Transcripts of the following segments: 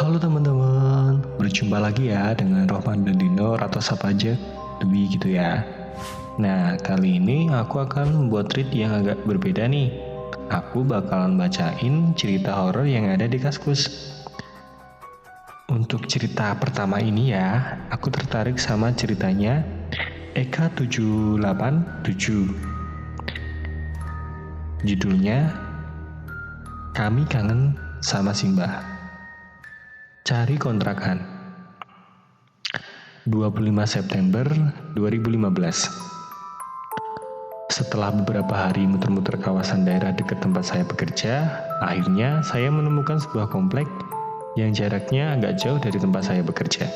Halo teman-teman, berjumpa lagi ya dengan Rohman dan Dino atau siapa aja, Dwi gitu ya. Nah, kali ini aku akan membuat treat yang agak berbeda nih. Aku bakalan bacain cerita horor yang ada di Kaskus. Untuk cerita pertama ini ya, aku tertarik sama ceritanya Eka 787. Judulnya, Kami Kangen sama Simbah. Cari kontrakan. 25 September 2015. Setelah beberapa hari muter-muter kawasan daerah dekat tempat saya bekerja, akhirnya saya menemukan sebuah komplek yang jaraknya agak jauh dari tempat saya bekerja.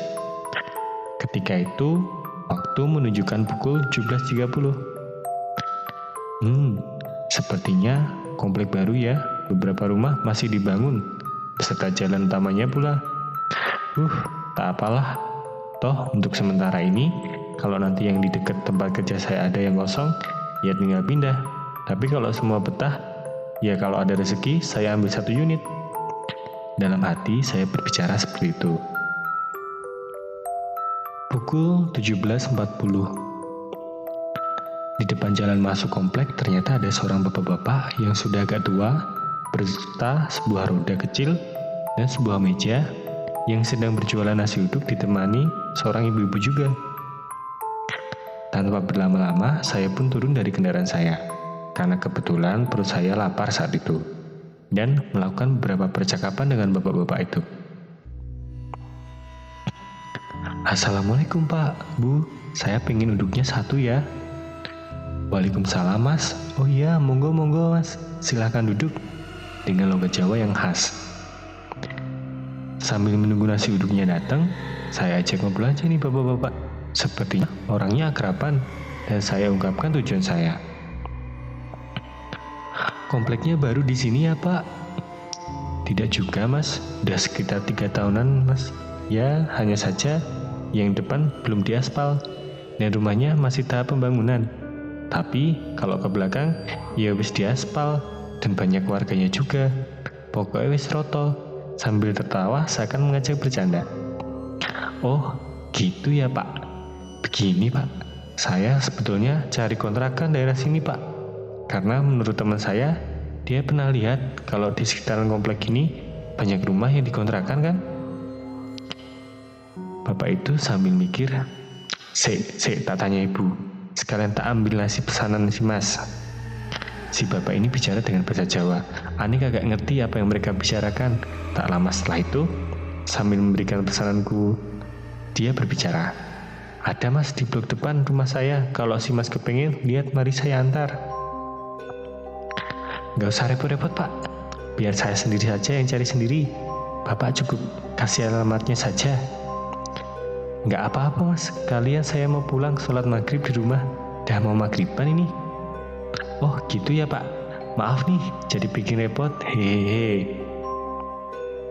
Ketika itu, waktu menunjukkan pukul 17.30. Sepertinya komplek baru ya, beberapa rumah masih dibangun, beserta jalan utamanya pula. Tak apalah. Toh untuk sementara ini, kalau nanti yang di dekat tempat kerja saya ada yang kosong, ya tinggal pindah. Tapi kalau semua betah, ya kalau ada rezeki, saya ambil 1 unit. Dalam hati saya berbicara seperti itu. Pukul 17.40. Di depan jalan masuk komplek ternyata ada seorang bapak-bapak yang sudah agak tua, berserta sebuah roda kecil dan sebuah meja yang sedang berjualan nasi uduk ditemani seorang ibu-ibu juga. Tanpa berlama-lama, saya pun turun dari kendaraan saya, karena kebetulan perut saya lapar saat itu, dan melakukan beberapa percakapan dengan bapak-bapak itu. Assalamualaikum Pak, Bu, saya pengen uduknya 1 ya. Waalaikumsalam Mas, oh iya monggo Mas, silahkan duduk, dengan logat Jawa yang khas. Sambil menunggu nasi uduknya datang, saya ajak ngobrol aja nih bapak-bapak. Sepertinya orangnya akraban, dan saya ungkapkan tujuan saya. Kompleknya baru di sini ya Pak? Tidak juga Mas, udah sekitar 3 tahunan Mas. Ya, hanya saja yang depan belum diaspal, dan rumahnya masih tahap pembangunan. Tapi kalau ke belakang, ya wis diaspal, dan banyak warganya juga. Pokoknya wis roto. Sambil tertawa, saya akan mengajak bercanda. Oh, gitu ya Pak. Begini Pak, saya sebetulnya cari kontrakan daerah sini Pak. Karena menurut teman saya, dia pernah lihat kalau di sekitaran komplek ini banyak rumah yang dikontrakan kan. Bapak itu sambil mikir, Sik, tak tanya ibu. Sekalian tak ambil nasi pesanan si Mas. Si bapak ini bicara dengan bahasa Jawa. Ani kagak ngerti apa yang mereka bicarakan. Tak lama setelah itu, sambil memberikan pesananku, dia berbicara. Ada Mas di blok depan rumah saya. Kalau si Mas kepengen lihat, mari saya antar. Gak usah repot-repot Pak. Biar saya sendiri saja yang cari sendiri. Bapak cukup kasih alamatnya saja. Gak apa-apa Mas. Kalian saya mau pulang sholat maghrib di rumah. Dah mau maghriban ini. Oh gitu ya Pak, maaf nih jadi bikin repot, hehehe.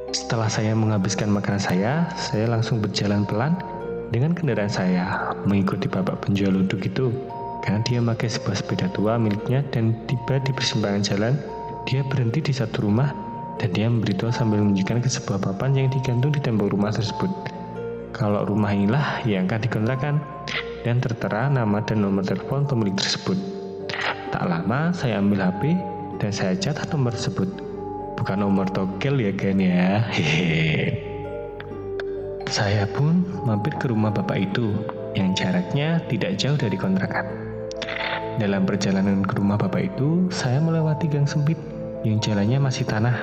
Setelah saya menghabiskan makanan saya langsung berjalan pelan dengan kendaraan saya mengikuti bapak penjual uduk itu. Karena dia memakai sebuah sepeda tua miliknya, dan tiba di persimpangan jalan, dia berhenti di satu rumah dan dia memberitahu sambil menunjukkan ke sebuah papan yang digantung di tembok rumah tersebut. Kalau rumah inilah yang akan dikontrakan, dan tertera nama dan nomor telepon pemilik tersebut. Tak lama saya ambil HP dan saya catat nomor tersebut. Bukan nomor togel ya kan ya. Hehe. Saya pun mampir ke rumah bapak itu yang jaraknya tidak jauh dari kontrakan. Dalam perjalanan ke rumah bapak itu, saya melewati gang sempit yang jalannya masih tanah.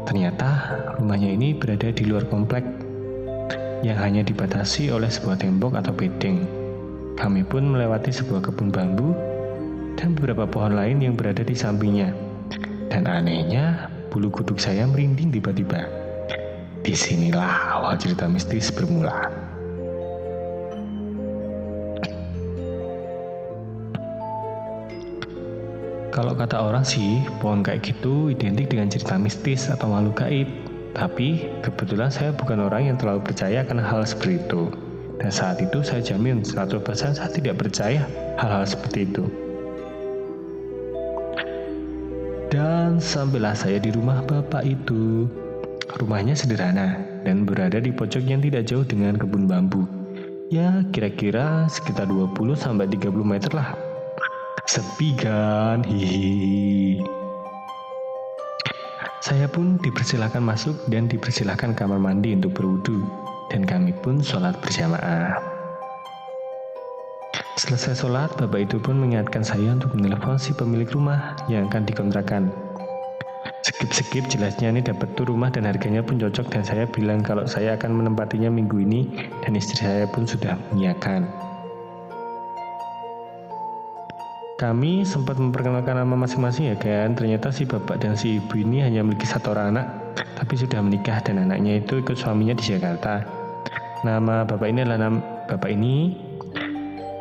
Ternyata rumahnya ini berada di luar komplek yang hanya dibatasi oleh sebuah tembok atau bedeng. Kami pun melewati sebuah kebun bambu dan beberapa pohon lain yang berada di sampingnya. Dan anehnya, bulu kuduk saya merinding tiba-tiba. Disinilah awal cerita mistis bermula. Kalau kata orang sih, pohon kayak gitu identik dengan cerita mistis atau makhluk gaib. Tapi kebetulan saya bukan orang yang terlalu percaya akan hal seperti itu. Dan saat itu saya jamin 100% saya tidak percaya hal-hal seperti itu. Dan sampailah saya di rumah bapak itu. Rumahnya sederhana dan berada di pojok yang tidak jauh dengan kebun bambu. Ya, kira-kira sekitar 20-30 meter lah. Sepi kan? Hihi. Saya pun dipersilakan masuk dan dipersilakan kamar mandi untuk berwudu. Dan kami pun sholat berjamaah. Selesai sholat, bapak itu pun mengingatkan saya untuk menelepon si pemilik rumah yang akan dikontrakan. Skip jelasnya ini dapat tuh rumah dan harganya pun cocok, dan saya bilang kalau saya akan menempatinya minggu ini dan istri saya pun sudah mengiyakan. Kami sempat memperkenalkan nama masing-masing ya kan. Ternyata si bapak dan si ibu ini hanya memiliki satu orang anak, tapi sudah menikah dan anaknya itu ikut suaminya di Jakarta. Nama bapak ini adalah nama bapak ini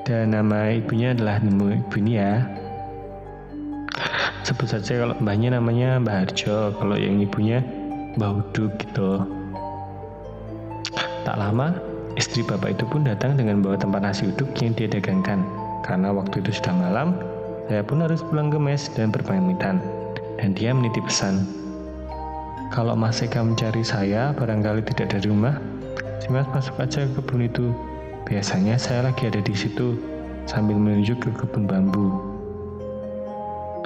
dan nama ibunya adalah ibu ini ya. Sebut saja kalau mbahnya namanya Mbah Harjo, kalau yang ibunya Mbah Uduk gitu. Tak lama, istri bapak itu pun datang dengan bawa tempat nasi uduk yang dia dagangkan. Karena waktu itu sudah malam, saya pun harus pulang ke mes dan berpamitan. Dan dia menitip pesan, kalau Mas Eka mencari saya, barangkali tidak dari rumah, si Mas masuk aja ke kebun itu. Biasanya saya lagi ada di situ, sambil menunjuk ke kebun bambu.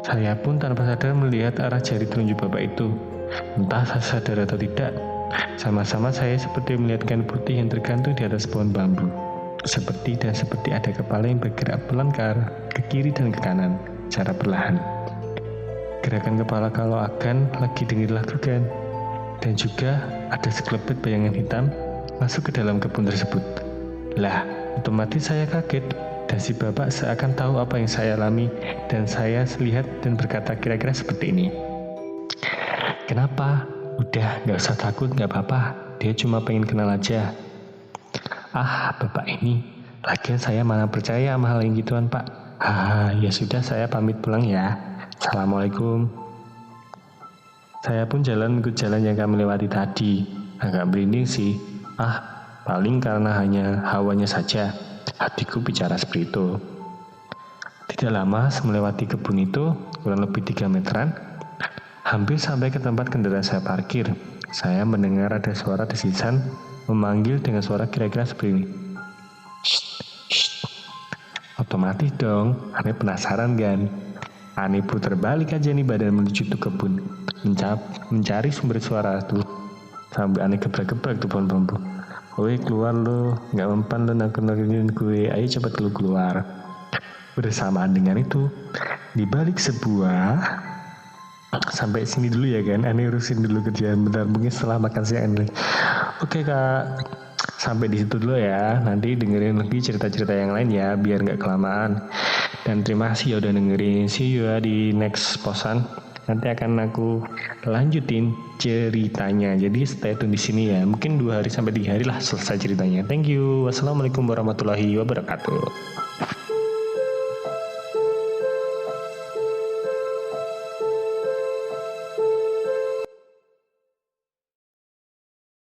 Saya pun tanpa sadar melihat arah jari telunjuk bapak itu. Entah saya sadar atau tidak, sama-sama saya seperti melihat kain putih yang tergantung di atas pohon bambu. Seperti ada kepala yang bergerak melangkar ke kiri dan ke kanan, secara perlahan. Gerakan kepala kalau akan lagi dilakukan. Dan juga ada sekelebat bayangan hitam masuk ke dalam kebun tersebut. Lah, otomatis saya kaget. Dan si bapak seakan tahu apa yang saya alami, dan saya lihat dan berkata kira-kira seperti ini. Kenapa? Udah, gak usah takut, gak apa-apa. Dia cuma pengen kenal aja. Ah, bapak ini. Lagian saya mana percaya sama hal yang gituan, Pak. Ya sudah, saya pamit pulang ya. Assalamualaikum. Saya pun ikut jalan yang kami lewati tadi. Agak merinding sih. Paling karena hanya hawanya saja. Hatiku bicara seperti itu. Tidak lama melewati kebun itu, kurang lebih 3 meteran, hampir sampai ke tempat kendaraan saya parkir. Saya mendengar ada suara desisan memanggil dengan suara kira-kira seperti ini. Shh. Otomatis dong, aneh penasaran kan. Aneh putar balik aja nih badan menuju ke kebun, mencari sumber suara itu. Sambil aneh gebrak-gebrak tuh pohon bambu. Woi keluar lo, gak mempan lo nakut-nakutin gue, ayo cepat lo keluar. Bersamaan dengan itu, di balik sebuah, sampai sini dulu ya kan, aneh urusin dulu kerjaan bentar, mungkin setelah makan siang ini. Oke kak, sampai di situ dulu ya, nanti dengerin lagi cerita-cerita yang lain ya, biar gak kelamaan. Dan terima kasih ya udah dengerin, see you ya di next posan. Nanti akan aku lanjutin ceritanya. Jadi stay tune di sini ya. Mungkin 2 hari sampai 3 hari lah selesai ceritanya. Thank you. Wassalamualaikum warahmatullahi wabarakatuh.